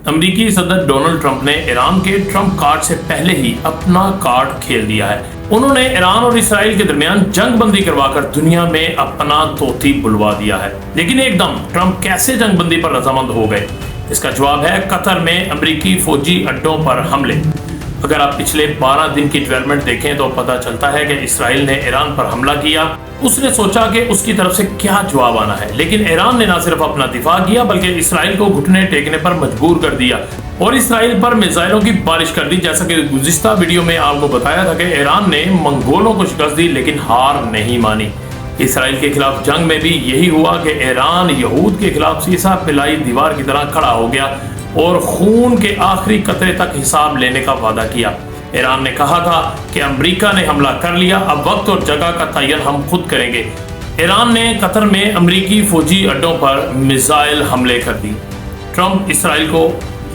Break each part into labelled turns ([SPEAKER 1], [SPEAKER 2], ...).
[SPEAKER 1] अमेरिकी सदर Donald Trump ने ईरान के ट्रंप कार्ड से पहले ही अपना कार्ड खेल दिया है। उन्होंने ईरान और इसराइल के दरमियान जंग बंदी करवाकर दुनिया में अपना तोती बुलवा दिया है। लेकिन एकदम ट्रंप कैसे जंग बंदी पर रजामंद हो गए? इसका जवाब है कतर में अमेरिकी फौजी अड्डों पर हमले। अगर आप पिछले 12 दिन की डेवलपमेंट देखें तो पता चलता है कि इसराइल ने ईरान पर हमला किया। उसने सोचा कि उसकी तरफ से क्या जवाब आना है, लेकिन ईरान ने न सिर्फ अपना दिफा किया बल्कि इसराइल को घुटने टेकने पर मजबूर कर दिया और इसराइल पर मिसाइलों की बारिश कर दी। जैसा कि गुज़िश्ता वीडियो में आपको बताया था कि ईरान ने मंगोलों को शिकस्त दी लेकिन हार नहीं मानी। इसराइल के खिलाफ जंग में भी यही हुआ कि ईरान यहूद के खिलाफ सीसा पिलाई दीवार की तरह खड़ा हो गया और खून के आखिरी कतरे तक हिसाब लेने का वादा किया। ईरान ने कहा था कि अमेरिका ने हमला कर लिया, अब वक्त और जगह का तयन हम खुद करेंगे। ईरान ने कतर में अमेरिकी फौजी अड्डों पर मिसाइल हमले कर दी। ट्रंप इसराइल को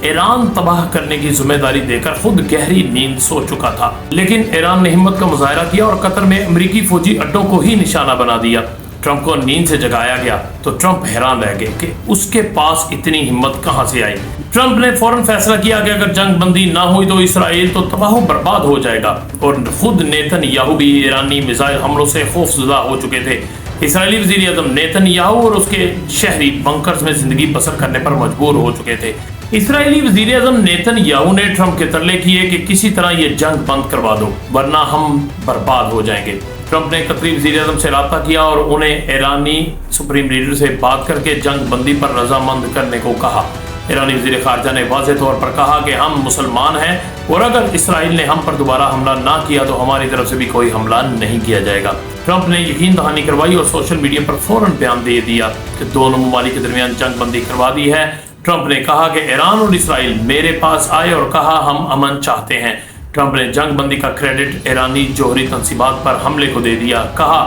[SPEAKER 1] ईरान तबाह करने की जिम्मेदारी देकर खुद गहरी नींद सो चुका था, लेकिन ईरान ने हिम्मत का मुजाहरा किया और कतर में अमेरिकी फौजी अड्डों को ही निशाना बना दिया। ट्रंप को नींद से जगाया गया तो ट्रंप हैरान रह गए कि उसके पास इतनी हिम्मत कहां से आई। ट्रंप ने फौरन फैसला किया कि अगर जंग बंदी ना हुई तो इसराइल तो तबाह बर्बाद हो जाएगा और खुद नेतन्याहू भी ईरानी मिसाइल हमलों से खौफजदा हो चुके थे। इसराइली वज़ीर आज़म नेतन्याहू और उसके शहरी बंकर्स में जिंदगी बसर करने पर मजबूर हो चुके थे। इसराइली वज़ीर आज़म नेतन्याहू ने ट्रंप के तरले किए कि किसी तरह ये जंग बंद करवा दो वरना हम बर्बाद हो जाएंगे। ट्रंप ने कतरी वज़ीर आज़म से राब्ता किया और उन्हें ईरानी सुप्रीम लीडर से बात करके जंग बंदी पर रजामंद करने को कहा। ईरानी वज़ीर ख़ारजा ने वाज़े तौर पर कहा कि हम मुसलमान हैं और अगर इसराइल ने हम पर दोबारा हमला ना किया तो हमारी तरफ से भी कोई हमला नहीं किया जाएगा। ट्रंप ने यकीन दहानी करवाई और सोशल मीडिया पर फौरन बयान दे दिया कि दोनों ममालिक के दरमियान जंग बंदी करवा दी है। ट्रंप ने कहा कि ईरान और इसराइल मेरे पास आए और कहा हम अमन चाहते हैं। ट्रंप ने जंग बंदी का क्रेडिट ईरानी जौहरी तंसीबात पर हमले को दे दिया। कहा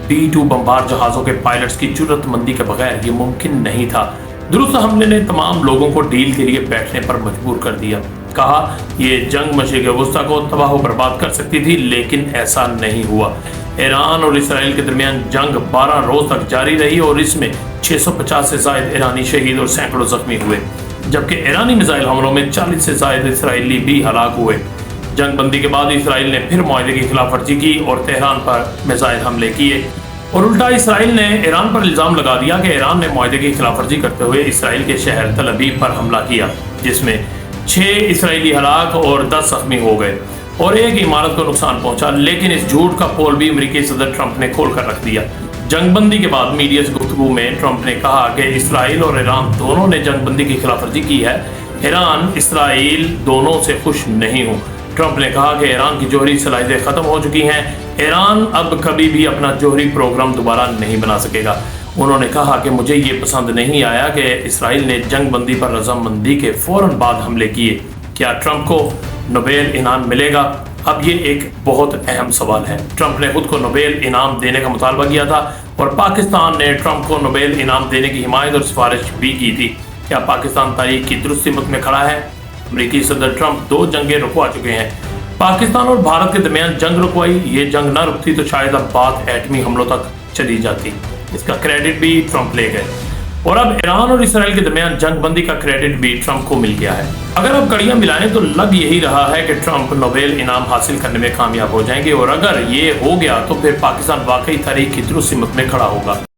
[SPEAKER 1] B-2 बमबार जहाज़ों के पायलट्स की जुर्रतमंदी के बगैर ये मुमकिन नहीं था। दुरुस्त हमले ने तमाम लोगों को डील के लिए बैठने पर मजबूर कर दिया। कहा यह जंग मशरिक़ वस्ता को तबाह बर्बाद कर सकती थी लेकिन ऐसा नहीं हुआ। ईरान और इसराइल के दरमियान जंग 12 रोज तक जारी रही और इसमें 650 से ज़ायद ईरानी शहीद और सैकड़ों जख्मी हुए, जबकि ईरानी मिसाइल हमलों में 40 से ज़ायद इसराइली भी हलाक हुए। जंग बंदी के बाद इसराइल ने फिर मुआहदे की खिलाफ वर्जी की और तेहरान पर मिसाइल हमले किए और उल्टा इसराइल ने ईरान पर इल्ज़ाम लगा दिया कि ईरान ने मुआहदे की खिलाफ वर्जी करते हुए इसराइल के शहर तल अबीब पर हमला किया, जिसमें 6 इसराइली हलाक और 10 जख्मी हो गए और एक इमारत को नुकसान पहुंचा। लेकिन इस झूठ का पोल भी अमेरिकी सदर ट्रंप ने खोल कर रख दिया। जंग बंदी के बाद मीडिया से गुफ्तगू में ट्रंप ने कहा कि इसराइल और ईरान दोनों ने जंग बंदी की खिलाफ वर्जी की है। ईरान इसराइल दोनों से खुश नहीं हूँ। ट्रंप ने कहा कि ईरान की जौहरी सलाहियतें ख़त्म हो चुकी हैं। ईरान अब कभी भी अपना जौहरी प्रोग्राम दोबारा नहीं बना सकेगा। उन्होंने कहा कि मुझे ये पसंद नहीं आया कि इसराइल ने जंग बंदी पर रजामंदी के फौरन बाद हमले किए। क्या ट्रंप को नोबेल इनाम मिलेगा? अब ये एक बहुत अहम सवाल है। ट्रंप ने खुद को नोबेल इनाम देने का मुतालबा किया था और पाकिस्तान ने ट्रंप को नोबेल इनाम देने की हिमायत और सिफारिश भी की थी। क्या पाकिस्तान तारीख की दुरुस्त सिमत में खड़ा है? अमेरिकी सदर ट्रंप 2 जंगें रुकवा चुके हैं। पाकिस्तान और भारत के दरमियान जंग रुकवाई, ये जंग ना रुकती तो शायद अब बात एटमी हमलों तक चली जाती। इसका क्रेडिट भी ट्रंप ले गए और अब ईरान और इसराइल के दरमियान जंग बंदी का क्रेडिट भी ट्रंप को मिल गया है। अगर अब कड़ियां मिलाएं तो लग यही रहा है कि ट्रंप नोबेल इनाम हासिल करने में कामयाब हो जाएंगे और अगर ये हो गया तो फिर पाकिस्तान वाकई तारीख की दुरुस्त सिमत में खड़ा होगा।